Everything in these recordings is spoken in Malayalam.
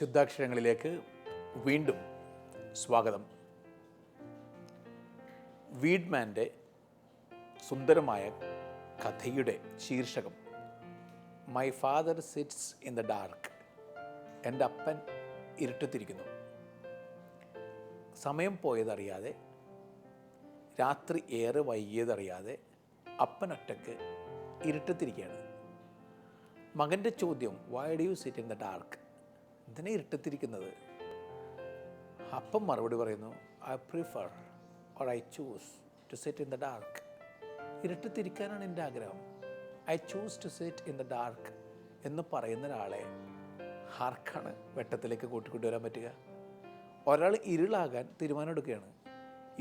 ശുദ്ധാക്ഷരങ്ങളിലേക്ക് വീണ്ടും സ്വാഗതം. വീഡ്മാൻ്റെ സുന്ദരമായ കഥയുടെ ശീർഷകം my father sits in the dark. എൻ്റെ അപ്പൻ ഇരുട്ടത്തിരിക്കുന്നു. സമയം പോയതറിയാതെ, രാത്രി ഏറെ വൈകിയതറിയാതെ അപ്പൻ ഒറ്റയ്ക്ക് ഇരുട്ടത്തിരിക്കുകയാണ്. മകൻ്റെ ചോദ്യം, why do you sit in the dark? എന്തിനാ ഇരുട്ടത്തിരിക്കുന്നത്? അപ്പം മറുപടി പറയുന്നു, I prefer or I choose to sit in the dark. ഇരുട്ടത്തിരിക്കാനാണ് എൻ്റെ ആഗ്രഹം. I choose to sit in the dark എന്ന് പറയുന്ന ഒരാളെ ആർക്കാണ് വെട്ടത്തിലേക്ക് കൂട്ടിക്കൊണ്ടുവരാൻ പറ്റുക? ഒരാൾ ഇരുളാകാൻ തീരുമാനമെടുക്കുകയാണ്.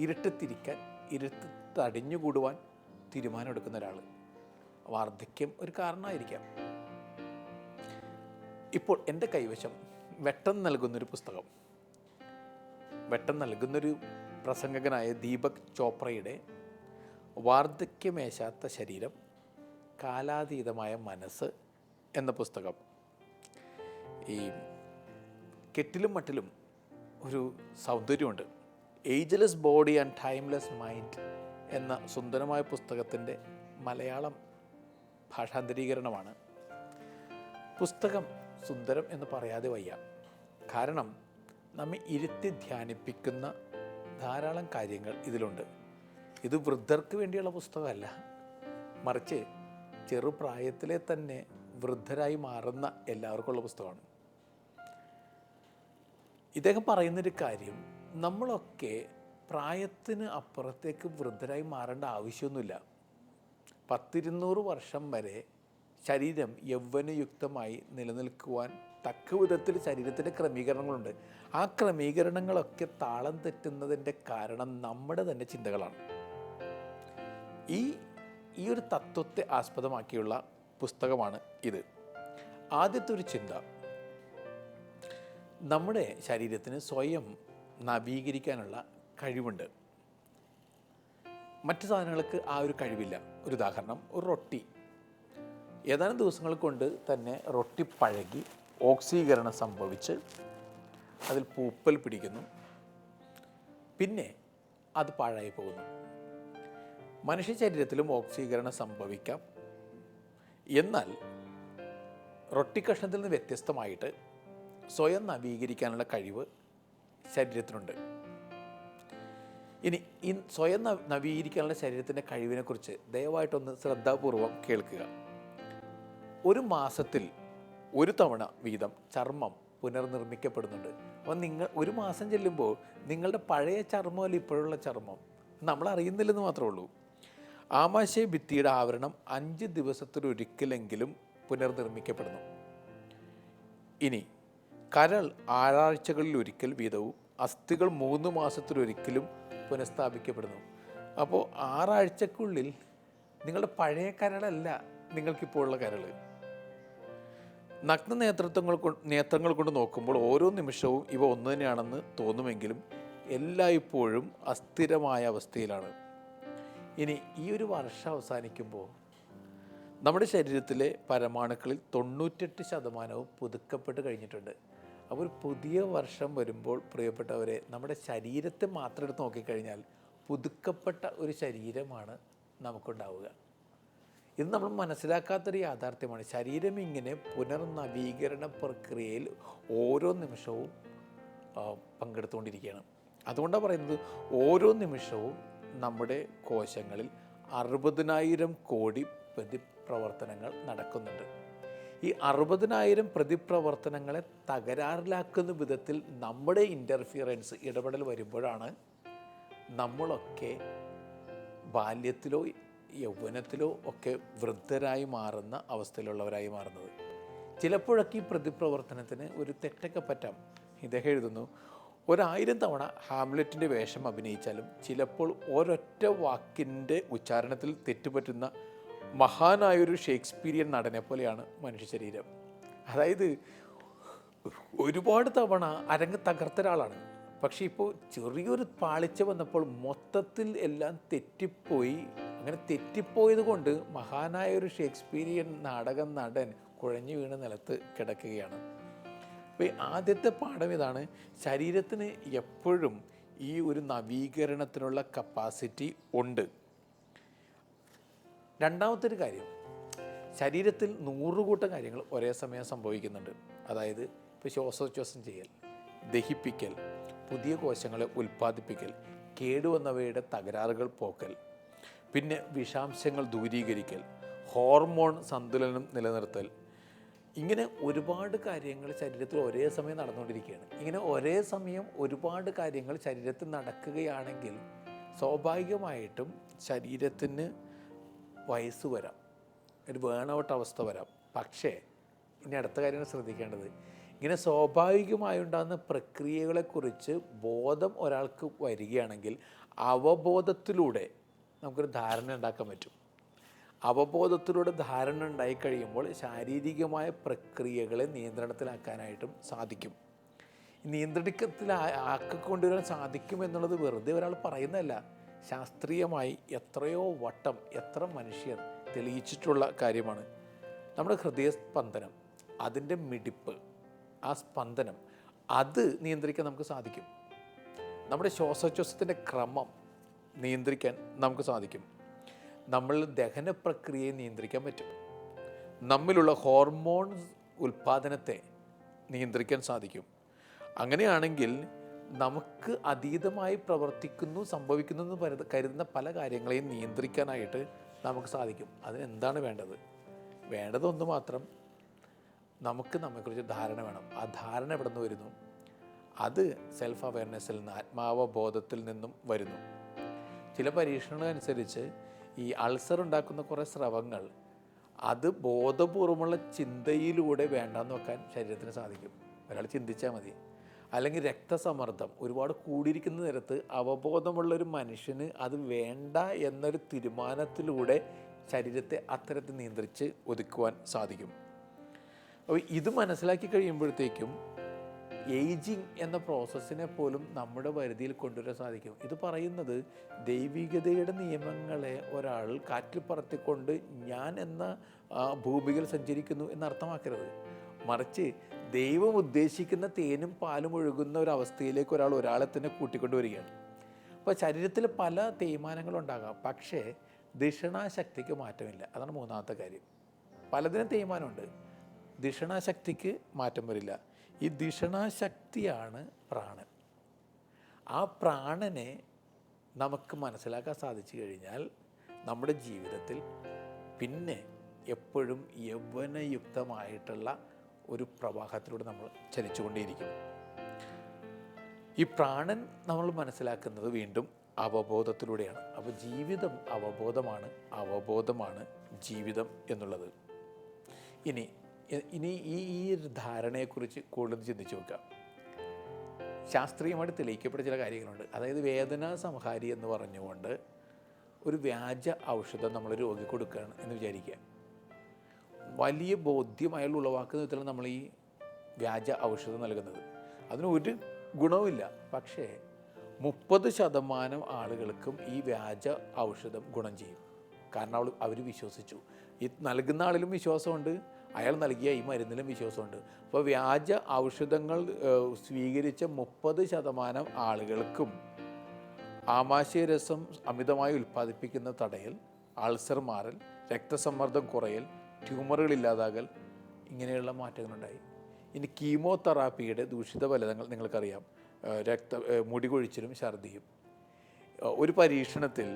ഇരുട്ടത്തിരിക്കാൻ, ഇരുട്ട് തടിഞ്ഞുകൂടുവാൻ തീരുമാനമെടുക്കുന്ന ഒരാൾ. വാർദ്ധക്യം ഒരു കാരണമായിരിക്കാം. ഇപ്പോൾ എൻ്റെ കൈവശം വെട്ടം നൽകുന്നൊരു പുസ്തകം, വെട്ടം നൽകുന്നൊരു പ്രസംഗകനായ ദീപക് ചോപ്രയുടെ വാർദ്ധക്യമേശാത്ത ശരീരം, കാലാതീതമായ മനസ്സ് എന്ന പുസ്തകം. ഈ കെട്ടിലും മട്ടിലും ഒരു സൗന്ദര്യമുണ്ട്. Ageless body and timeless mind എന്ന സുന്ദരമായ പുസ്തകത്തിൻ്റെ മലയാളം ഭാഷാന്തരീകരണമാണ്. പുസ്തകം സുന്ദരം എന്ന് പറയാതെ വയ്യ. കാരണം നമ്മെ ഇരുത്തി ധ്യാനിപ്പിക്കുന്ന ധാരാളം കാര്യങ്ങൾ ഇതിലുണ്ട്. ഇത് വൃദ്ധർക്ക് വേണ്ടിയുള്ള പുസ്തകമല്ല, മറിച്ച് ചെറുപ്രായത്തിലെ തന്നെ വൃദ്ധരായി മാറുന്ന എല്ലാവർക്കുമുള്ള പുസ്തകമാണ്. ഇദ്ദേഹം പറയുന്നൊരു കാര്യം, നമ്മളൊക്കെ പ്രായത്തിന് അപ്പുറത്തേക്ക് വൃദ്ധരായി മാറേണ്ട ആവശ്യമൊന്നുമില്ല. 100-200 വർഷം വരെ ശരീരം യൗവനയുക്തമായി നിലനിൽക്കുവാൻ തക്ക വിധത്തിൽ ശരീരത്തിൻ്റെ ക്രമീകരണങ്ങളുണ്ട്. ആ ക്രമീകരണങ്ങളൊക്കെ താളം തെറ്റുന്നതിൻ്റെ കാരണം നമ്മുടെ തന്നെ ചിന്തകളാണ്. ഈ ഒരു തത്വത്തെ ആസ്പദമാക്കിയുള്ള പുസ്തകമാണ് ഇത്. ആദ്യത്തെ ഒരു ചിന്ത, നമ്മുടെ ശരീരത്തിന് സ്വയം നവീകരിക്കാനുള്ള കഴിവുണ്ട്. മറ്റു സാധനങ്ങൾക്ക് ആ ഒരു കഴിവില്ല. ഒരു ഉദാഹരണം, ഒരു റൊട്ടി. ഏതാനും ദിവസങ്ങൾ കൊണ്ട് തന്നെ റൊട്ടി പഴകി ഓക്സീകരണം സംഭവിച്ച് അതിൽ പൂപ്പൽ പിടിക്കുന്നു, പിന്നെ അത് പാഴായി പോകുന്നു. മനുഷ്യ ശരീരത്തിലും ഓക്സീകരണം സംഭവിക്കാം. എന്നാൽ റൊട്ടി കഷ്ണത്തിൽ നിന്ന് വ്യത്യസ്തമായിട്ട് സ്വയം നവീകരിക്കാനുള്ള കഴിവ് ശരീരത്തിനുണ്ട്. ഇനി ഈ സ്വയം നവീകരിക്കാനുള്ള ശരീരത്തിൻ്റെ കഴിവിനെക്കുറിച്ച് ദയവായിട്ടൊന്ന് ശ്രദ്ധാപൂർവം കേൾക്കുക. ഒരു മാസത്തിൽ ഒരു തവണ വീതം ചർമ്മം പുനർനിർമ്മിക്കപ്പെടുന്നുണ്ട്. അപ്പോൾ നിങ്ങൾ ഒരു മാസം ചെല്ലുമ്പോൾ നിങ്ങളുടെ പഴയ ചർമ്മമല്ല ഇപ്പോഴുള്ള ചർമ്മം, നമ്മൾ അറിയുന്നില്ലെന്ന് മാത്രമേ ഉള്ളൂ. ആമാശയ ഭിത്തിയുടെ ആവരണം 5 ദിവസത്തിലൊരിക്കലെങ്കിലും പുനർനിർമ്മിക്കപ്പെടുന്നു. ഇനി കരൾ 6 ആഴ്ചകളിലൊരിക്കൽ വീതവും അസ്ഥികൾ 3 മാസത്തിലൊരിക്കലും പുനഃസ്ഥാപിക്കപ്പെടുന്നു. അപ്പോൾ 6 ആഴ്ചക്കുള്ളിൽ നിങ്ങളുടെ പഴയ കരളല്ല നിങ്ങൾക്കിപ്പോൾ ഉള്ള കരൾ. നഗ്ന നേത്രങ്ങൾ കൊണ്ട് നോക്കുമ്പോൾ ഓരോ നിമിഷവും ഇവ ഒന്ന് തന്നെയാണെന്ന് തോന്നുമെങ്കിലും എല്ലായ്പ്പോഴും അസ്ഥിരമായ അവസ്ഥയിലാണ്. ഇനി ഈ ഒരു വർഷം അവസാനിക്കുമ്പോൾ നമ്മുടെ ശരീരത്തിലെ പരമാണുക്കളിൽ 98% പുതുക്കപ്പെട്ട് കഴിഞ്ഞിട്ടുണ്ട്. അപ്പോൾ ഒരു പുതിയ വർഷം വരുമ്പോൾ പ്രിയപ്പെട്ടവരെ, നമ്മുടെ ശരീരത്തെ മാത്രം എടുത്ത് നോക്കിക്കഴിഞ്ഞാൽ പുതുക്കപ്പെട്ട ഒരു ശരീരമാണ് നമുക്കുണ്ടാവുക. ഇത് നമ്മൾ മനസ്സിലാക്കാത്തൊരു യാഥാർത്ഥ്യമാണ്. ശരീരം ഇങ്ങനെ പുനർനവീകരണ പ്രക്രിയയിൽ ഓരോ നിമിഷവും പങ്കെടുത്തുകൊണ്ടിരിക്കുകയാണ്. അതുകൊണ്ടാണ് പറയുന്നത്, ഓരോ നിമിഷവും നമ്മുടെ കോശങ്ങളിൽ 60,000 കോടി പ്രതിപ്രവർത്തനങ്ങൾ നടക്കുന്നുണ്ട്. ഈ 60,000 പ്രതിപ്രവർത്തനങ്ങളെ തകരാറിലാക്കുന്ന വിധത്തിൽ നമ്മുടെ ഇൻ്റർഫിയറൻസ്, ഇടപെടൽ വരുമ്പോഴാണ് നമ്മളൊക്കെ ബാല്യത്തിലോ യൗവനത്തിലോ ഒക്കെ വൃദ്ധരായി മാറുന്ന അവസ്ഥയിലുള്ളവരായി മാറുന്നത്. ചിലപ്പോഴൊക്കെ ഈ പ്രതിപ്രവർത്തനത്തിന് ഒരു തെറ്റൊക്കെ പറ്റാം. ഇദ്ദേഹം എഴുതുന്നു, 1000 തവണ ഹാംലെറ്റിൻ്റെ വേഷം അഭിനയിച്ചാലും ചിലപ്പോൾ ഒരൊറ്റ വാക്കിൻ്റെ ഉച്ചാരണത്തിൽ തെറ്റുപറ്റുന്ന മഹാനായൊരു ഷേക്സ്പീരിയൻ നടനെ പോലെയാണ് മനുഷ്യ ശരീരം. അതായത് ഒരുപാട് തവണ അരങ്ങ് തകർത്ത ഒരാളാണ്. പക്ഷേ ഇപ്പോൾ ചെറിയൊരു പാളിച്ച വന്നപ്പോൾ മൊത്തത്തിൽ എല്ലാം തെറ്റിപ്പോയി. അങ്ങനെ തെറ്റിപ്പോയത് കൊണ്ട് മഹാനായ ഒരു ഷേക്സ്പീരിയൻ നാടക നടൻ കുഴഞ്ഞു വീണ് നിലത്ത് കിടക്കുകയാണ്. അപ്പോൾ ഈ ആദ്യത്തെ പാഠം ഇതാണ്, ശരീരത്തിന് എപ്പോഴും ഈ ഒരു നവീകരണത്തിനുള്ള കപ്പാസിറ്റി ഉണ്ട്. രണ്ടാമത്തെ ഒരു കാര്യം, ശരീരത്തിൽ 100 കൂട്ടം കാര്യങ്ങൾ ഒരേ സമയം സംഭവിക്കുന്നുണ്ട്. അതായത് ഇപ്പോൾ ശ്വാസോച്ഛ്വാസം ചെയ്യൽ, ദഹിപ്പിക്കൽ, പുതിയ കോശങ്ങളെ ഉൽപ്പാദിപ്പിക്കൽ, കേടുവന്നവയുടെ തകരാറുകൾ പോക്കൽ, പിന്നെ വിഷാംശങ്ങൾ ദൂരീകരിക്കൽ, ഹോർമോൺ സന്തുലനം നിലനിർത്തൽ, ഇങ്ങനെ ഒരുപാട് കാര്യങ്ങൾ ശരീരത്തിൽ ഒരേ സമയം നടന്നുകൊണ്ടിരിക്കുകയാണ്. ഇങ്ങനെ ഒരേ സമയം ഒരുപാട് കാര്യങ്ങൾ ശരീരത്തിൽ നടക്കുകയാണെങ്കിൽ സ്വാഭാവികമായിട്ടും ശരീരത്തിന് വയസ്സ് വരാം, ഒരു ബേൺ-ഔട്ട് അവസ്ഥ വരാം. പക്ഷേ ഇനി അടുത്ത കാര്യങ്ങൾ ശ്രദ്ധിക്കേണ്ടത്, ഇങ്ങനെ സ്വാഭാവികമായി ഉണ്ടാകുന്ന പ്രക്രിയകളെക്കുറിച്ച് ബോധം ഒരാൾക്ക് വരികയാണെങ്കിൽ അവബോധത്തിലൂടെ നമുക്കൊരു ധാരണ ഉണ്ടാക്കാൻ പറ്റും. അവബോധത്തിലൂടെ ധാരണ ഉണ്ടായിക്കഴിയുമ്പോൾ ശാരീരികമായ പ്രക്രിയകളെ നിയന്ത്രണത്തിലാക്കാനായിട്ടും സാധിക്കും. നിയന്ത്രണത്തിലാക്കിക്കൊണ്ടുവരാൻ സാധിക്കും എന്നുള്ളത് വെറുതെ ഒരാൾ പറയുന്നതല്ല. ശാസ്ത്രീയമായി എത്രയോ വട്ടം എത്ര മനുഷ്യർ തെളിയിച്ചിട്ടുള്ള കാര്യമാണ്. നമ്മുടെ ഹൃദയസ്പന്ദനം, അതിൻ്റെ മിടിപ്പ്, ആ സ്പന്ദനം, അത് നിയന്ത്രിക്കാൻ നമുക്ക് സാധിക്കും. നമ്മുടെ ശ്വാസോച്ഛ്വാസത്തിൻ്റെ ക്രമം നിയന്ത്രിക്കാൻ നമുക്ക് സാധിക്കും. നമ്മൾ ദഹന പ്രക്രിയയെ നിയന്ത്രിക്കാൻ പറ്റും. നമ്മിലുള്ള ഹോർമോൺ ഉൽപ്പാദനത്തെ നിയന്ത്രിക്കാൻ സാധിക്കും. അങ്ങനെയാണെങ്കിൽ നമുക്ക് അതീതമായി സംഭവിക്കുന്നു എന്ന് കരുതുന്ന പല കാര്യങ്ങളെയും നിയന്ത്രിക്കാനായിട്ട് നമുക്ക് സാധിക്കും. അതിനെന്താണ് വേണ്ടത്? വേണ്ടതൊന്ന് മാത്രം, നമുക്ക് നമ്മെക്കുറിച്ച് ധാരണ വേണം. ആ ധാരണ എവിടെ നിന്ന് വരുന്നു? അത് സെൽഫ് അവയർനെസ്സിൽ നിന്ന്, ആത്മാവബോധത്തിൽ നിന്നും വരുന്നു. ചില പരീക്ഷണങ്ങൾ അനുസരിച്ച് ഈ അൾസർ ഉണ്ടാക്കുന്ന കുറേ സ്രവങ്ങൾ അത് ബോധപൂർവമുള്ള ചിന്തയിലൂടെ വേണ്ടാന്ന് വെക്കാൻ ശരീരത്തിന് സാധിക്കും. ഒരാൾ ചിന്തിച്ചാൽ മതി. അല്ലെങ്കിൽ രക്തസമ്മർദ്ദം ഒരുപാട് കൂടിയിരിക്കുന്ന നേരത്ത് അവബോധമുള്ളൊരു മനുഷ്യന് അത് വേണ്ട എന്നൊരു തീരുമാനത്തിലൂടെ ശരീരത്തെ അത്തരത്തിൽ നിയന്ത്രിച്ച് ഒതുക്കുവാൻ സാധിക്കും. അപ്പോൾ ഇത് മനസ്സിലാക്കി കഴിയുമ്പോഴത്തേക്കും ഏജിങ് എന്ന പ്രോസസ്സിനെ പോലും നമ്മുടെ പരിധിയിൽ കൊണ്ടുവരാൻ സാധിക്കും. ഇത് പറയുന്നത് ദൈവികതയുടെ നിയമങ്ങളെ ഒരാൾ കാറ്റിൽ പറത്തിക്കൊണ്ട് ഞാൻ എന്ന ഭൂമിയിൽ സഞ്ചരിക്കുന്നു എന്നർത്ഥമാക്കരുത്. മറിച്ച് ദൈവം ഉദ്ദേശിക്കുന്ന തേനും പാലും ഒഴുകുന്ന ഒരവസ്ഥയിലേക്ക് ഒരാളെ തന്നെ കൂട്ടിക്കൊണ്ടുവരികയാണ്. അപ്പോൾ ശരീരത്തിൽ പല തേയ്മാനങ്ങളുണ്ടാകാം, പക്ഷേ ധിഷണാശക്തിക്ക് മാറ്റമില്ല. അതാണ് മൂന്നാമത്തെ കാര്യം. പലതിനും തേയ്മാനമുണ്ട്, ധിഷണാശക്തിക്ക് മാറ്റം വരില്ല. ഈ ധിഷണാശക്തിയാണ് പ്രാണൻ. ആ പ്രാണനെ നമുക്ക് മനസ്സിലാക്കാൻ സാധിച്ചു കഴിഞ്ഞാൽ നമ്മുടെ ജീവിതത്തിൽ പിന്നെ എപ്പോഴും യൗവനയുക്തമായിട്ടുള്ള ഒരു പ്രവാഹത്തിലൂടെ നമ്മൾ ചലിച്ചുകൊണ്ടേയിരിക്കും. ഈ പ്രാണൻ നമ്മൾ മനസ്സിലാക്കുന്നത് വീണ്ടും അവബോധത്തിലൂടെയാണ്. അപ്പോൾ ജീവിതം അവബോധമാണ്, അവബോധമാണ് ജീവിതം എന്നുള്ളത്. ഇനി ഈ ഒരു ധാരണയെക്കുറിച്ച് കൂടുതൽ ചിന്തിച്ച് നോക്കാം. ശാസ്ത്രീയമായിട്ട് തെളിയിക്കപ്പെട്ട ചില കാര്യങ്ങളുണ്ട്. അതായത് വേദനാ സംഹാരി എന്ന് പറഞ്ഞുകൊണ്ട് ഒരു വ്യാജ ഔഷധം നമ്മൾ രോഗിക്ക് കൊടുക്കുകയാണ് എന്ന് വിചാരിക്കുക. വലിയ ബോധ്യം അയാൾ ഉളവാക്കുന്ന വിധത്തിലാണ് നമ്മൾ ഈ വ്യാജ ഔഷധം നൽകുന്നത്. അതിന് ഒരു ഗുണവുമില്ല. പക്ഷേ 30% ആളുകൾക്കും ഈ വ്യാജ ഔഷധം ഗുണം ചെയ്യും. കാരണം അവർ വിശ്വസിച്ചു. ഈ നൽകുന്ന ആളിലും വിശ്വാസമുണ്ട്, അയാൾ നൽകിയ ഈ മരുന്നിലും വിശ്വാസമുണ്ട്. അപ്പോൾ വ്യാജ ഔഷധങ്ങൾ സ്വീകരിച്ച 30% ആളുകൾക്കും ആമാശയരസം അമിതമായി ഉൽപ്പാദിപ്പിക്കുന്ന തടയൽ, അൾസർ മാറൽ, രക്തസമ്മർദ്ദം കുറയൽ, ട്യൂമറുകൾ ഇല്ലാതാകൽ, ഇങ്ങനെയുള്ള മാറ്റങ്ങളുണ്ടായി. ഇനി കീമോതെറാപ്പിയുടെ ദൂഷിത ഫലങ്ങൾ നിങ്ങൾക്കറിയാം. മുടി കൊഴിച്ചിലും ഛർദിയും. ഒരു പരീക്ഷണത്തിൽ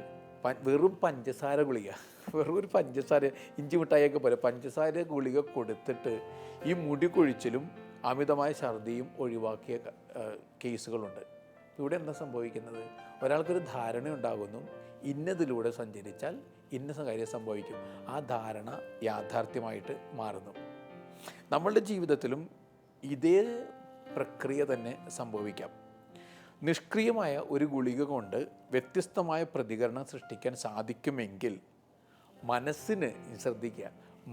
വെറും പഞ്ചസാര ഗുളിക, വെറും ഒരു പഞ്ചസാര, ഇഞ്ചി മിഠായിയൊക്കെ പോലെ പഞ്ചസാര ഗുളിക കൊടുത്തിട്ട് ഈ മുടി കൊഴിച്ചിലും അമിതമായ ഛർദിയും ഒഴിവാക്കിയ കേസുകളുണ്ട്. ഇവിടെ എന്താ സംഭവിക്കുന്നത്? ഒരാൾക്കൊരു ധാരണ ഉണ്ടാകുന്നു, ഇന്നതിലൂടെ സഞ്ചരിച്ചാൽ ഇന്ന കാര്യം സംഭവിക്കും. ആ ധാരണ യാഥാർത്ഥ്യമായിട്ട് മാറുന്നു. നമ്മളുടെ ജീവിതത്തിലും ഇതേ പ്രക്രിയ തന്നെ സംഭവിക്കാം. നിഷ്ക്രിയമായ ഒരു ഗുളിക കൊണ്ട് വ്യത്യസ്തമായ പ്രതികരണം സൃഷ്ടിക്കാൻ സാധിക്കുമെങ്കിൽ മനസ്സിന്, ശ്രദ്ധിക്കുക,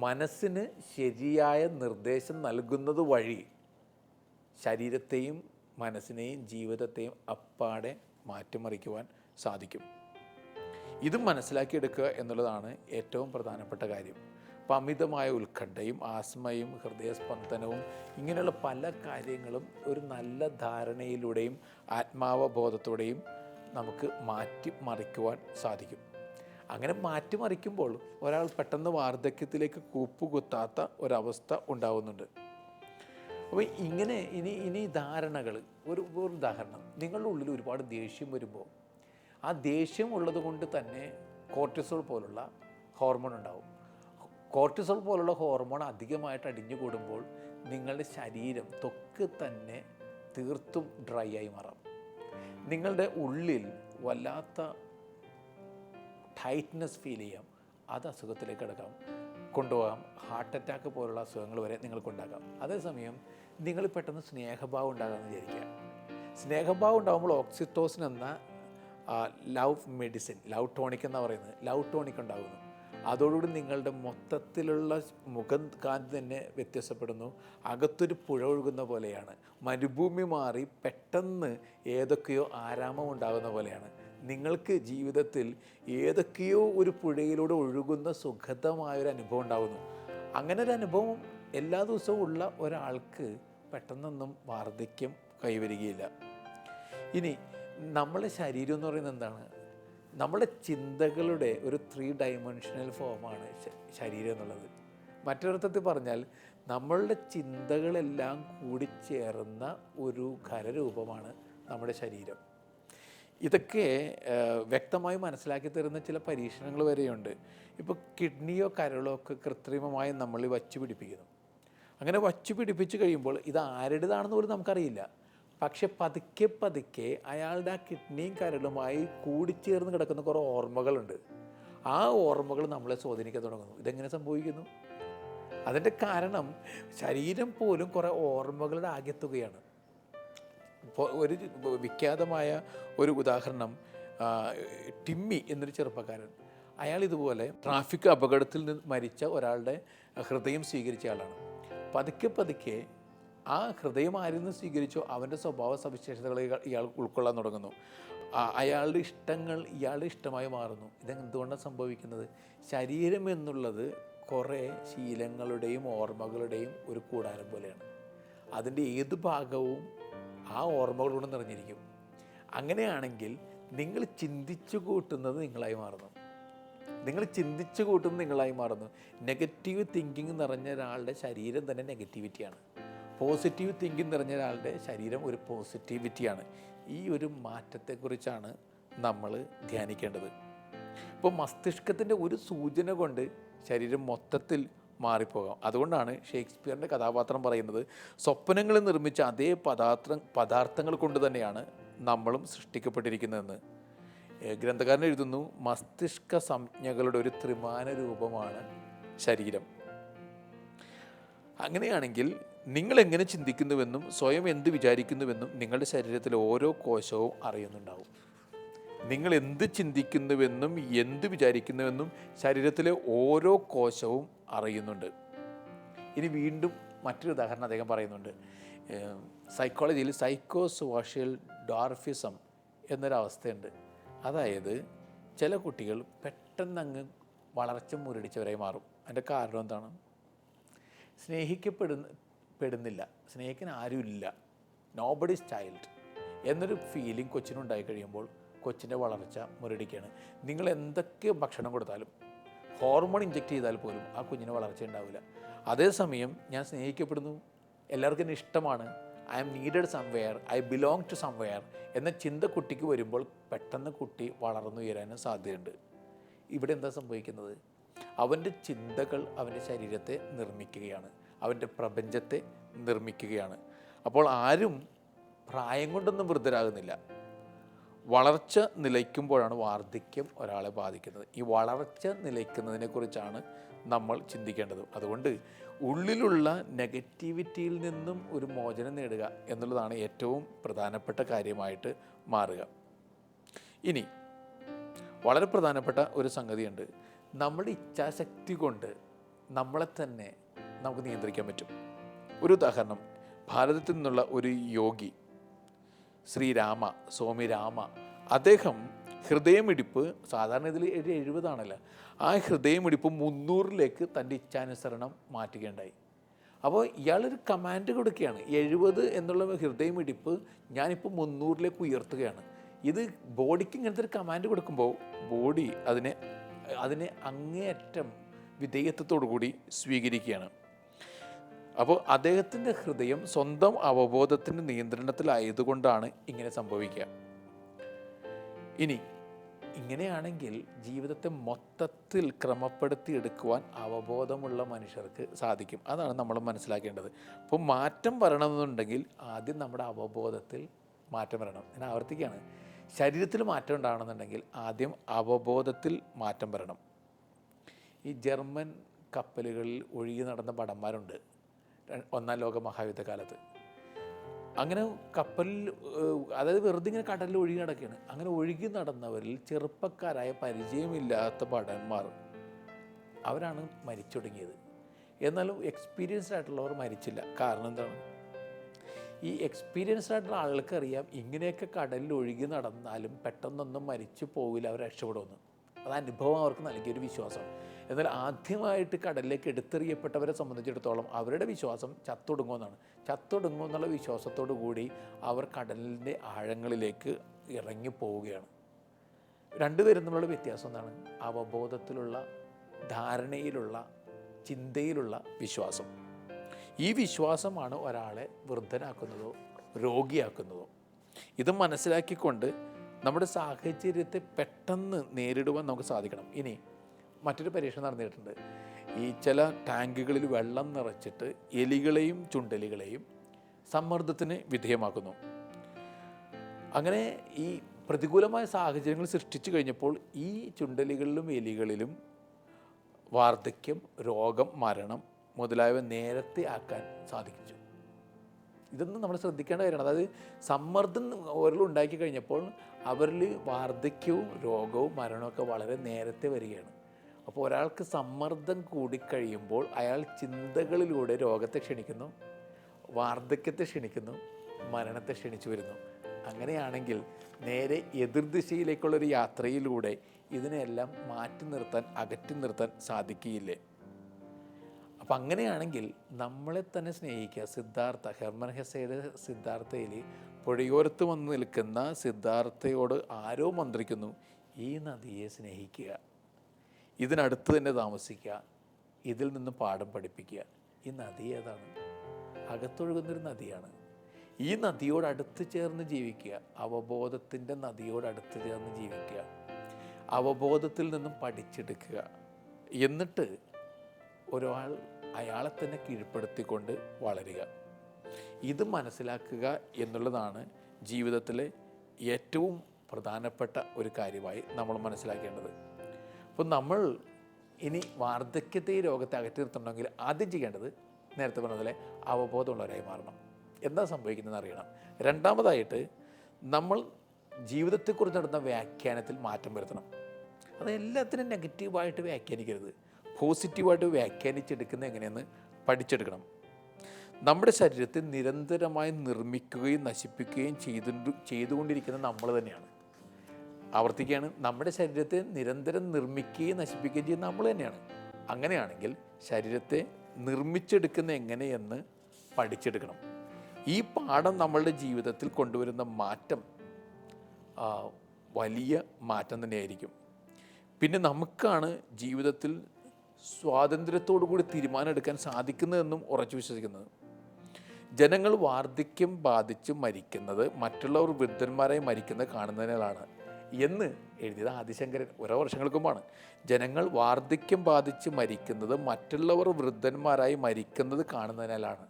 മനസ്സിന് ശരിയായ നിർദ്ദേശം നൽകുന്നത് വഴി ശരീരത്തെയും മനസ്സിനെയും ജീവിതത്തെയും അപ്പാടെ മാറ്റിമറിക്കുവാൻ സാധിക്കും. ഇതും മനസ്സിലാക്കിയെടുക്കുക എന്നുള്ളതാണ് ഏറ്റവും പ്രധാനപ്പെട്ട കാര്യം. അപ്പം അമിതമായ ഉത്കണ്ഠയും ആസ്മയും ഹൃദയസ്പന്ദനവും ഇങ്ങനെയുള്ള പല കാര്യങ്ങളും ഒരു നല്ല ധാരണയിലൂടെയും ആത്മാവബോധത്തോടെയും നമുക്ക് മാറ്റിമറിക്കുവാൻ സാധിക്കും. അങ്ങനെ മാറ്റിമറിക്കുമ്പോൾ ഒരാൾ പെട്ടെന്ന് വാർദ്ധക്യത്തിലേക്ക് കൂപ്പുകുത്താത്ത ഒരവസ്ഥ ഉണ്ടാവുന്നുണ്ട്. അപ്പോൾ ഇങ്ങനെ ഇനി ധാരണകൾ, ഒരു ഉദാഹരണം, നിങ്ങളുടെ ഉള്ളിൽ ഒരുപാട് ദേഷ്യം വരുമ്പോൾ ആ ദേഷ്യം ഉള്ളത് കൊണ്ട് തന്നെ കോർട്ടിസോൾ പോലുള്ള ഹോർമോൺ ഉണ്ടാവും. കോർട്ടിസോൾ പോലുള്ള ഹോർമോൺ അധികമായിട്ട് അടിഞ്ഞു കൂടുമ്പോൾ നിങ്ങളുടെ ശരീരം, ത്വക്ക് തന്നെ തീർത്തും ഡ്രൈ ആയി മാറാം. നിങ്ങളുടെ ഉള്ളിൽ വല്ലാത്ത ടൈറ്റ്നെസ് ഫീൽ ചെയ്യാം. അത് അസുഖത്തിലേക്ക് കിടക്കാം, കൊണ്ടുപോകാം. ഹാർട്ട് അറ്റാക്ക് പോലുള്ള അസുഖങ്ങൾ വരെ നിങ്ങൾക്കുണ്ടാകാം. അതേസമയം നിങ്ങൾ പെട്ടെന്ന് സ്നേഹഭാവം ഉണ്ടാകാമെന്ന് വിചാരിക്കുക. സ്നേഹഭാവം ഉണ്ടാകുമ്പോൾ ഓക്സിറ്റോസിൻ എന്ന ലവ് മെഡിസിൻ, ലവ് ടോണിക് എന്നാണ് പറയുന്നത്, ലവ് ടോണിക് ഉണ്ടാകുന്നു. അതോടുകൂടി നിങ്ങളുടെ മൊത്തത്തിലുള്ള മുഖം കാന്തി തന്നെ വ്യത്യാസപ്പെടുന്നു. അകത്തൊരു പുഴ ഒഴുകുന്ന പോലെയാണ്. മരുഭൂമി മാറി പെട്ടെന്ന് ഏതൊക്കെയോ ആരാമം ഉണ്ടാകുന്ന പോലെയാണ്. നിങ്ങൾക്ക് ജീവിതത്തിൽ ഏതൊക്കെയോ ഒരു പുഴയിലൂടെ ഒഴുകുന്ന സുഖതമായൊരു അനുഭവം ഉണ്ടാകുന്നു. അങ്ങനെ ഒരു അനുഭവം എല്ലാ ദിവസവും ഉള്ള ഒരാൾക്ക് പെട്ടെന്നൊന്നും വാർദ്ധക്യം കൈവരികയില്ല. ഇനി നമ്മുടെ ശരീരം എന്ന് പറയുന്നത് എന്താണ്? നമ്മുടെ ചിന്തകളുടെ ഒരു 3 ഡൈമെൻഷണൽ ഫോമാണ് ശരീരം എന്നുള്ളത്. മറ്റൊരർത്ഥത്തിൽ പറഞ്ഞാൽ നമ്മളുടെ ചിന്തകളെല്ലാം കൂടിച്ചേർന്ന ഒരു ഖരരൂപമാണ് നമ്മുടെ ശരീരം. ഇതൊക്കെ വ്യക്തമായി മനസ്സിലാക്കി തരുന്ന ചില പരീക്ഷണങ്ങൾ വരെയുണ്ട്. ഇപ്പോൾ കിഡ്നിയോ കരളോ ഒക്കെ കൃത്രിമമായി നമ്മൾ വച്ചു പിടിപ്പിക്കുന്നു. അങ്ങനെ വച്ചു പിടിപ്പിച്ച് കഴിയുമ്പോൾ ഇത് ആരുടേതാണെന്ന് പോലും നമുക്കറിയില്ല. പക്ഷെ പതുക്കെ അയാളുടെ ആ കിഡ്നിയും കരളുമായി കൂടിച്ചേർന്ന് കിടക്കുന്ന കുറേ ഓർമ്മകളുണ്ട്. ആ ഓർമ്മകൾ നമ്മളെ സ്വാധീനിക്കാൻ തുടങ്ങുന്നു. ഇതെങ്ങനെ സംഭവിക്കുന്നു? അതിൻ്റെ കാരണം ശരീരം പോലും കുറേ ഓർമ്മകളുടെ ആകെത്തുകയാണ്. ഇപ്പോൾ ഒരു വിഖ്യാതമായ ഒരു ഉദാഹരണം, ടിമ്മി എന്നൊരു ചെറുപ്പക്കാരൻ. അയാൾ ഇതുപോലെ ട്രാഫിക് അപകടത്തിൽ നിന്ന് മരിച്ച ഒരാളുടെ ഹൃദയം സ്വീകരിച്ച ആളാണ്. പതുക്കെ ആ ഹൃദയം ആരിൽ നിന്ന് സ്വീകരിച്ചോ അവൻ്റെ സ്വഭാവ സവിശേഷതകളെ ഇയാൾ ഉൾക്കൊള്ളാൻ തുടങ്ങുന്നു. അയാളുടെ ഇഷ്ടങ്ങൾ ഇയാളുടെ ഇഷ്ടമായി മാറുന്നു. ഇതെന്തുകൊണ്ടാണ് സംഭവിക്കുന്നത്? ശരീരം എന്നുള്ളത് കുറേ ശീലങ്ങളുടെയും ഓർമ്മകളുടെയും ഒരു കൂടാരം പോലെയാണ്. അതിൻ്റെ ഏത് ഭാഗവും ആ ഓർമ്മകളോട് നിറഞ്ഞിരിക്കും. അങ്ങനെയാണെങ്കിൽ നിങ്ങൾ ചിന്തിച്ചു കൂട്ടുന്നത് നിങ്ങളായി മാറുന്നു. നെഗറ്റീവ് തിങ്കിങ് നിറഞ്ഞ ഒരാളുടെ ശരീരം തന്നെ നെഗറ്റിവിറ്റിയാണ്. പോസിറ്റീവ് തിങ്കിങ് നിറഞ്ഞ ഒരാളുടെ ശരീരം ഒരു പോസിറ്റിവിറ്റിയാണ്. ഈ ഒരു മാറ്റത്തെക്കുറിച്ചാണ് നമ്മൾ ധ്യാനിക്കേണ്ടത്. ഇപ്പോൾ മസ്തിഷ്കത്തിൻ്റെ ഒരു സൂചന കൊണ്ട് ശരീരം മൊത്തത്തിൽ മാറിപ്പോകാം. അതുകൊണ്ടാണ് ഷേക്സ്പിയറിൻ്റെ കഥാപാത്രം പറയുന്നത്, സ്വപ്നങ്ങളിൽ നിർമ്മിച്ച അതേ പദാർത്ഥങ്ങൾ കൊണ്ട് തന്നെയാണ് നമ്മളും സൃഷ്ടിക്കപ്പെട്ടിരിക്കുന്നതെന്ന്. ഗ്രന്ഥകാരൻ എഴുതുന്നു, മസ്തിഷ്ക സംജ്ഞകളുടെ ഒരു ത്രിമാന രൂപമാണ് ശരീരം. അങ്ങനെയാണെങ്കിൽ നിങ്ങൾ എങ്ങനെ ചിന്തിക്കുന്നുവെന്നും സ്വയം എന്ത് വിചാരിക്കുന്നുവെന്നും നിങ്ങളുടെ ശരീരത്തിലെ ഓരോ കോശവും അറിയുന്നുണ്ടാവും. നിങ്ങൾ എന്ത് ചിന്തിക്കുന്നുവെന്നും എന്ത് വിചാരിക്കുന്നുവെന്നും ശരീരത്തിലെ ഓരോ കോശവും അറിയുന്നുണ്ട്. ഇനി വീണ്ടും മറ്റൊരു ഉദാഹരണം അദ്ദേഹം പറയുന്നുണ്ട്. സൈക്കോളജിയിൽ സൈക്കോസോഷ്യൽ ഡോർഫിസം എന്നൊരവസ്ഥയുണ്ട്. അതായത് ചില കുട്ടികൾ പെട്ടെന്ന് അങ്ങ് വളർച്ച മുരടിച്ചവരായി മാറും. അതിൻ്റെ കാരണം എന്താണ്? സ്നേഹിക്കപ്പെടുന്നില്ല, സ്നേഹിക്കാൻ ആരുമില്ല, നോബഡീസ് ചൈൽഡ് എന്നൊരു ഫീലിംഗ് കൊച്ചിനുണ്ടായി കഴിയുമ്പോൾ കൊച്ചിൻ്റെ വളർച്ച മുരടിക്കുകയാണ്. നിങ്ങൾ എന്തൊക്കെ ഭക്ഷണം കൊടുത്താലും ഹോർമോൺ ഇഞ്ചെക്റ്റ് ചെയ്താൽ പോലും ആ കുഞ്ഞിന് വളർച്ച ഉണ്ടാവില്ല. അതേസമയം ഞാൻ സ്നേഹിക്കപ്പെടുന്നു, എല്ലാവർക്കും എന്നെ ഇഷ്ടമാണ്, I am needed somewhere, I belong to somewhere എന്ന ചിന്ത കുട്ടിക്ക് വരുമ്പോൾ പെട്ടെന്ന് കുട്ടി വളർന്നുയരാനും സാധ്യതയുണ്ട്. ഇവിടെ എന്താ സംഭവിക്കുന്നത്? അവൻ്റെ ചിന്തകൾ അവൻ്റെ ശരീരത്തെ നിർമ്മിക്കുകയാണ്, അവൻ്റെ പ്രപഞ്ചത്തെ നിർമ്മിക്കുകയാണ്. അപ്പോൾ ആരും പ്രായം കൊണ്ടൊന്നും വൃദ്ധരാകുന്നില്ല. വളർച്ച നിലയ്ക്കുമ്പോഴാണ് വാർദ്ധക്യം ഒരാളെ ബാധിക്കുന്നത്. ഈ വളർച്ച നിലയ്ക്കുന്നതിനെക്കുറിച്ചാണ് നമ്മൾ ചിന്തിക്കേണ്ടത്. അതുകൊണ്ട് ഉള്ളിലുള്ള നെഗറ്റിവിറ്റിയിൽ നിന്നും ഒരു മോചനം നേടുക എന്നുള്ളതാണ് ഏറ്റവും പ്രധാനപ്പെട്ട കാര്യമായിട്ട് മാറുക. ഇനി വളരെ പ്രധാനപ്പെട്ട ഒരു സംഗതിയുണ്ട്. നമ്മുടെ ഇച്ഛാശക്തി കൊണ്ട് നമ്മളെ തന്നെ നമുക്ക് നിയന്ത്രിക്കാൻ പറ്റും. ഒരു ഉദാഹരണം, ഭാരതത്തിൽ നിന്നുള്ള ഒരു യോഗി സ്വാമി രാമ, അദ്ദേഹം ഹൃദയമിടിപ്പ് സാധാരണ ഇതിൽ 70 ആ ഹൃദയമിടിപ്പ് 300 തൻ്റെ ഇച്ഛാനുസരണം മാറ്റുകയുണ്ടായി. അപ്പോൾ ഇയാളൊരു കമാൻഡ് കൊടുക്കുകയാണ്, 70 എന്നുള്ള ഹൃദയമിടിപ്പ് ഞാനിപ്പോൾ 300 ഉയർത്തുകയാണ്. ഇത് ബോഡിക്ക് ഇങ്ങനത്തെ ഒരു കമാൻഡ് കൊടുക്കുമ്പോൾ ബോഡി അതിനെ അങ്ങേയറ്റം വിധേയത്വത്തോടു കൂടി സ്വീകരിക്കുകയാണ്. അപ്പോൾ അദ്ദേഹത്തിൻ്റെ ഹൃദയം സ്വന്തം അവബോധത്തിൻ്റെ നിയന്ത്രണത്തിലായതുകൊണ്ടാണ് ഇങ്ങനെ സംഭവിക്കുക. ഇനി ഇങ്ങനെയാണെങ്കിൽ ജീവിതത്തെ മൊത്തത്തിൽ ക്രമപ്പെടുത്തിയെടുക്കുവാൻ അവബോധമുള്ള മനുഷ്യർക്ക് സാധിക്കും. അതാണ് നമ്മൾ മനസ്സിലാക്കേണ്ടത്. അപ്പോൾ മാറ്റം വരണമെന്നുണ്ടെങ്കിൽ ആദ്യം നമ്മുടെ അവബോധത്തിൽ മാറ്റം വരണം. ഞാൻ ആവർത്തിക്കുകയാണ്, ശരീരത്തിൽ മാറ്റം ഉണ്ടാകണമെന്നുണ്ടെങ്കിൽ ആദ്യം അവബോധത്തിൽ മാറ്റം വരണം. ഈ ജർമ്മൻ കപ്പലുകളിൽ ഒഴുകി നടന്ന ഭടന്മാരുണ്ട് 1-ാം ലോക മഹായുദ്ധകാലത്ത്. അങ്ങനെ കപ്പലിൽ, അതായത് വെറുതെ ഇങ്ങനെ കടലിൽ ഒഴുകി നടക്കുകയാണ്. അങ്ങനെ ഒഴുകി നടന്നവരിൽ ചെറുപ്പക്കാരായ പരിചയമില്ലാത്ത ഭടന്മാർ അവരാണ് മരിച്ചൊടുങ്ങിയത്. എന്നാലും എക്സ്പീരിയൻസ്ഡ് ആയിട്ടുള്ളവർ മരിച്ചില്ല. കാരണം എന്താണ്? ഈ എക്സ്പീരിയൻസ്ഡ് ആയിട്ടുള്ള ആളുകൾക്ക് അറിയാം ഇങ്ങനെയൊക്കെ കടലിൽ ഒഴുകി നടന്നാലും പെട്ടെന്നൊന്നും മരിച്ചു പോവില്ല, അവർ രക്ഷപ്പെടുമെന്ന്. അത് അനുഭവം അവർക്ക് നൽകിയൊരു വിശ്വാസം. എന്നാൽ ആദ്യമായിട്ട് കടലിലേക്ക് എടുത്തെറിയപ്പെട്ടവരെ സംബന്ധിച്ചിടത്തോളം അവരുടെ വിശ്വാസം ചത്തൊടുങ്ങുമെന്നാണ്. ചത്തൊടുങ്ങുമെന്നുള്ള വിശ്വാസത്തോടു കൂടി അവർ കടലിൻ്റെ ആഴങ്ങളിലേക്ക് ഇറങ്ങി പോവുകയാണ്. രണ്ടുപേരും തമ്മിലുള്ള വ്യത്യാസം എന്താണ്? അവബോധത്തിലുള്ള, ധാരണയിലുള്ള, ചിന്തയിലുള്ള വിശ്വാസം. ഈ വിശ്വാസമാണ് ഒരാളെ വൃദ്ധനാക്കുന്നതോ രോഗിയാക്കുന്നതോ. ഇത് മനസ്സിലാക്കിക്കൊണ്ട് നമ്മുടെ സാഹചര്യത്തെ പെട്ടെന്ന് നേരിടുവാൻ നമുക്ക് സാധിക്കണം. ഇനി മറ്റൊരു പരീക്ഷണം നടന്നിട്ടുണ്ട്. ഈ ചില ടാങ്കുകളിൽ വെള്ളം നിറച്ചിട്ട് എലികളെയും ചുണ്ടലികളെയും സമ്മർദ്ദത്തിന് വിധേയമാക്കുന്നു. അങ്ങനെ ഈ പ്രതികൂലമായ സാഹചര്യങ്ങൾ സൃഷ്ടിച്ചു കഴിഞ്ഞപ്പോൾ ഈ ചുണ്ടലികളിലും എലികളിലും വാർദ്ധക്യം, രോഗം, മരണം മുതലായവ നേരത്തെ ആക്കാൻ സാധിച്ചു. ഇതൊന്നും നമ്മൾ ശ്രദ്ധിക്കേണ്ട കാര്യമാണ്. അതായത് സമ്മർദ്ദം ഓരോ ഉണ്ടാക്കി കഴിഞ്ഞപ്പോൾ അവരിൽ വാർദ്ധക്യവും രോഗവും മരണമൊക്കെ വളരെ നേരത്തെ വരികയാണ്. അപ്പോൾ ഒരാൾക്ക് സമ്മർദ്ദം കൂടിക്കഴിയുമ്പോൾ അയാൾ ചിന്തകളിലൂടെ രോഗത്തെ ക്ഷണിക്കുന്നു, വാർദ്ധക്യത്തെ ക്ഷണിക്കുന്നു, മരണത്തെ ക്ഷണിച്ചു വരുന്നു. അങ്ങനെയാണെങ്കിൽ നേരെ എതിർദിശയിലേക്കുള്ളൊരു യാത്രയിലൂടെ ഇതിനെല്ലാം മാറ്റി നിർത്താൻ, അകറ്റി നിർത്താൻ സാധിക്കുകയില്ലേ? അപ്പം അങ്ങനെയാണെങ്കിൽ നമ്മളെ തന്നെ സ്നേഹിക്കുക. ഹെർമൻ ഹെസ്സയുടെ സിദ്ധാർത്ഥയിൽ പുഴയോരത്ത് വന്ന് നിൽക്കുന്ന സിദ്ധാർത്ഥയോട് ആരോ മന്ത്രിക്കുന്നു, ഈ നദിയെ സ്നേഹിക്കുക, ഇതിനടുത്ത് തന്നെ താമസിക്കുക, ഇതിൽ നിന്ന് പാഠം പഠിപ്പിക്കുക. ഈ നദി ഏതാണ്? അകത്തൊഴുകുന്നൊരു നദിയാണ്. ഈ നദിയോട് അടുത്ത് ചേർന്ന് ജീവിക്കുക, അവബോധത്തിൻ്റെ നദിയോട് അടുത്ത് ചേർന്ന് ജീവിക്കുക, അവബോധത്തിൽ നിന്നും പഠിച്ചെടുക്കുക. എന്നിട്ട് ഒരാൾ അയാളെ തന്നെ കീഴ്പ്പെടുത്തിക്കൊണ്ട് വളരുക. ഇത് മനസ്സിലാക്കുക എന്നുള്ളതാണ് ജീവിതത്തിലെ ഏറ്റവും പ്രധാനപ്പെട്ട ഒരു കാര്യമായി നമ്മൾ മനസ്സിലാക്കേണ്ടത്. അപ്പോൾ നമ്മൾ ഇനി വാർദ്ധക്യത്തെ ഈ രോഗത്തെ അകറ്റി നിർത്തണമെങ്കിൽ ആദ്യം ചെയ്യേണ്ടത് നേരത്തെ പറഞ്ഞതുപോലെ അവബോധമുള്ളവരായി മാറണം. എന്താ സംഭവിക്കുന്നതെന്ന് അറിയണം. രണ്ടാമതായിട്ട് നമ്മൾ ജീവിതത്തെക്കുറിച്ച് നടന്ന വ്യാഖ്യാനത്തിൽ മാറ്റം വരുത്തണം. അത് എല്ലാത്തിനും നെഗറ്റീവായിട്ട് വ്യാഖ്യാനിക്കരുത്, പോസിറ്റീവായിട്ട് വ്യാഖ്യാനിച്ചെടുക്കുന്നത് എങ്ങനെയെന്ന് പഠിച്ചെടുക്കണം. നമ്മുടെ ശരീരത്തെ നിരന്തരമായി നിർമ്മിക്കുകയും നശിപ്പിക്കുകയും ചെയ്തുകൊണ്ടിരിക്കുന്നത് നമ്മൾ തന്നെയാണ്. ആവർത്തിക്കുകയാണ്, നമ്മുടെ ശരീരത്തെ നിരന്തരം നിർമ്മിക്കുകയും നശിപ്പിക്കുകയും ചെയ്യുന്നത് നമ്മൾ തന്നെയാണ്. അങ്ങനെയാണെങ്കിൽ ശരീരത്തെ നിർമ്മിച്ചെടുക്കുന്ന എങ്ങനെയെന്ന് പഠിച്ചെടുക്കണം. ഈ പാഠം നമ്മളുടെ ജീവിതത്തിൽ കൊണ്ടുവരുന്ന മാറ്റം വലിയ മാറ്റം തന്നെയായിരിക്കും. പിന്നെ നമുക്കാണ് ജീവിതത്തിൽ സ്വാതന്ത്ര്യത്തോടു കൂടി തീരുമാനം എടുക്കാൻ സാധിക്കുന്നതെന്നും ഉറച്ചു വിശ്വസിക്കുന്നത്. ജനങ്ങൾ വാർദ്ധക്യം ബാധിച്ച് മരിക്കുന്നത് മറ്റുള്ളവർ വൃദ്ധന്മാരായി മരിക്കുന്നത് കാണുന്നതിനാലാണ് എന്ന് എഴുതിയത് ആദിശങ്കരൻ ഓരോ വർഷങ്ങൾക്ക് മുമ്പാണ്. ജനങ്ങൾ വാർദ്ധക്യം ബാധിച്ച് മരിക്കുന്നത് മറ്റുള്ളവർ വൃദ്ധന്മാരായി മരിക്കുന്നത് കാണുന്നതിനാലാണ്.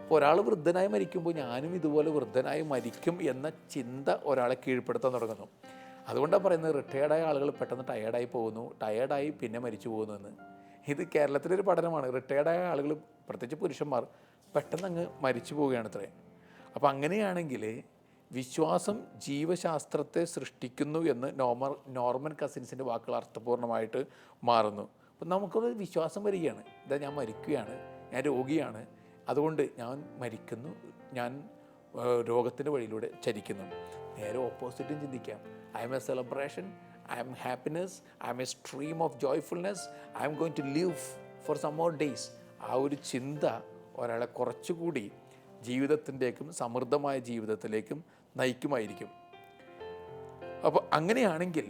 അപ്പോൾ ഒരാൾ വൃദ്ധനായി മരിക്കുമ്പോൾ ഞാനും ഇതുപോലെ വൃദ്ധനായി മരിക്കും എന്ന ചിന്ത ഒരാളെ കീഴ്പ്പെടുത്താൻ തുടങ്ങുന്നു. അതുകൊണ്ടാണ് പറയുന്നത് റിട്ടയേർഡായ ആളുകൾ പെട്ടെന്ന് ടയേർഡായി പോകുന്നു, ടയേർഡായി പിന്നെ മരിച്ചു പോകുന്നു എന്ന്. ഇത് കേരളത്തിലൊരു പഠനമാണ്. റിട്ടയേർഡായ ആളുകൾ, പ്രത്യേകിച്ച് പുരുഷന്മാർ, പെട്ടെന്ന് അങ്ങ് മരിച്ചു പോവുകയാണത്രേ. അപ്പോൾ അങ്ങനെയാണെങ്കിൽ വിശ്വാസം ജീവശാസ്ത്രത്തെ സൃഷ്ടിക്കുന്നു എന്ന് നോർമൻ കസിൻസിൻ്റെ വാക്കുകൾ അർത്ഥപൂർണ്ണമായിട്ട് മാറുന്നു. അപ്പം നമുക്കൊരു വിശ്വാസം വരികയാണ്, ഇതാ ഞാൻ മരിക്കുകയാണ്, ഞാൻ രോഗിയാണ്, അതുകൊണ്ട് ഞാൻ മരിക്കുന്നു, ഞാൻ രോഗത്തിൻ്റെ വഴിയിലൂടെ ചരിക്കുന്നു. നേരെ ഓപ്പോസിറ്റും ചിന്തിക്കാം. I'm a celebration, I'm happiness, I'm a stream of joyfulness, I'm going to live for some more days. ആ ഒരു ചിന്ത ഒരാളെ കുറച്ചുകൂടി ജീവിതത്തിൻ്റെക്കും സമൃദ്ധമായ ജീവിതത്തിലേക്കും നയിക്കുമായിരിക്കും. അപ്പോൾ അങ്ങനെയാണെങ്കിൽ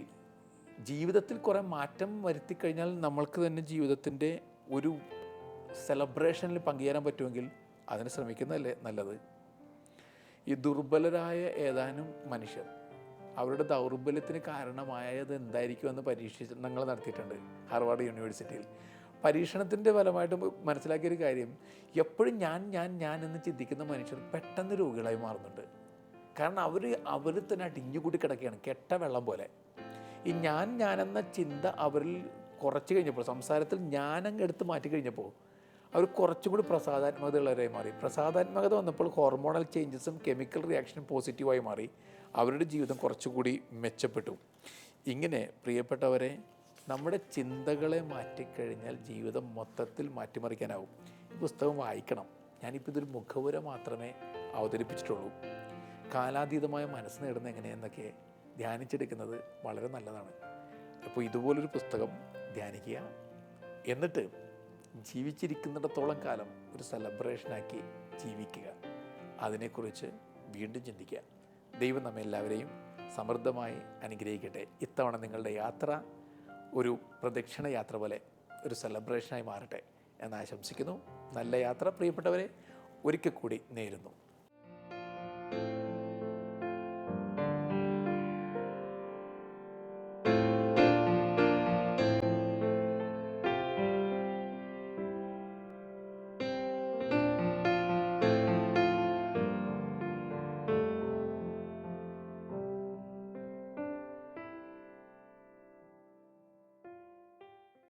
ജീവിതത്തിൽ കുറേ മാറ്റം വരുത്തിക്കഴിഞ്ഞാൽ നമ്മൾക്ക് തന്നെ ജീവിതത്തിൻ്റെ ഒരു സെലിബ്രേഷനിൽ പങ്കുചേരാൻ പറ്റുമെങ്കിൽ അതിന് ശ്രമിക്കുന്നതല്ലേ നല്ലത്. ഈ ദുർബലരായ ഏതാനും മനുഷ്യർ അവരുടെ ദൗർബല്യത്തിന് കാരണമായത് എന്തായിരിക്കുമെന്ന് പരീക്ഷണങ്ങൾ നടത്തിയിട്ടുണ്ട് ഹാർവാർഡ് യൂണിവേഴ്സിറ്റിയിൽ. പരീക്ഷണത്തിൻ്റെ ഫലമായിട്ട് മനസ്സിലാക്കിയൊരു കാര്യം, എപ്പോഴും ഞാൻ എന്ന് ചിന്തിക്കുന്ന മനുഷ്യർ പെട്ടെന്ന് രോഗികളായി മാറുന്നുണ്ട്. കാരണം അവർ തന്നെ അടിഞ്ഞുകൂടി കിടക്കുകയാണ്, കെട്ട വെള്ളം പോലെ. ഈ ഞാനെന്ന ചിന്ത അവരിൽ കുറച്ച് കഴിഞ്ഞപ്പോൾ, സംസാരത്തിൽ ഞാനങ്ങ് എടുത്ത് മാറ്റി കഴിഞ്ഞപ്പോൾ അവർ കുറച്ചും കൂടി പ്രസാദാത്മകതയുള്ളവരായി മാറി. പ്രസാദാത്മകത വന്നപ്പോൾ ഹോർമോണൽ ചേഞ്ചസും കെമിക്കൽ റിയാക്ഷനും പോസിറ്റീവായി മാറി. അവരുടെ ജീവിതം കുറച്ചുകൂടി മെച്ചപ്പെട്ടു. ഇങ്ങനെ പ്രിയപ്പെട്ടവരെ, നമ്മുടെ ചിന്തകളെ മാറ്റിക്കഴിഞ്ഞാൽ ജീവിതം മൊത്തത്തിൽ മാറ്റിമറിക്കാനാവും. ഈ പുസ്തകം വായിക്കണം. ഞാനിപ്പോൾ ഇതൊരു മുഖവുര മാത്രമേ അവതരിപ്പിച്ചിട്ടുള്ളൂ. കാലാതീതമായ മനസ്സ് നേടുന്നത് എങ്ങനെയെന്നൊക്കെ ധ്യാനിച്ചെടുക്കുന്നത് വളരെ നല്ലതാണ്. അപ്പോൾ ഇതുപോലൊരു പുസ്തകം ധ്യാനിക്കുക, എന്നിട്ട് ജീവിച്ചിരിക്കുന്നിടത്തോളം കാലം ഒരു സെലിബ്രേഷനാക്കി ജീവിക്കുക. അതിനെക്കുറിച്ച് വീണ്ടും ചിന്തിക്കുക. ദൈവം നമ്മെല്ലാവരെയും സമൃദ്ധമായി അനുഗ്രഹിക്കട്ടെ. ഇത്തവണ നിങ്ങളുടെ യാത്ര ഒരു പ്രദക്ഷിണ യാത്ര പോലെ ഒരു സെലിബ്രേഷനായി മാറട്ടെ എന്ന് ആശംസിക്കുന്നു. നല്ല യാത്ര പ്രിയപ്പെട്ടവരെ ഒരിക്കൽ കൂടി നേരുന്നു.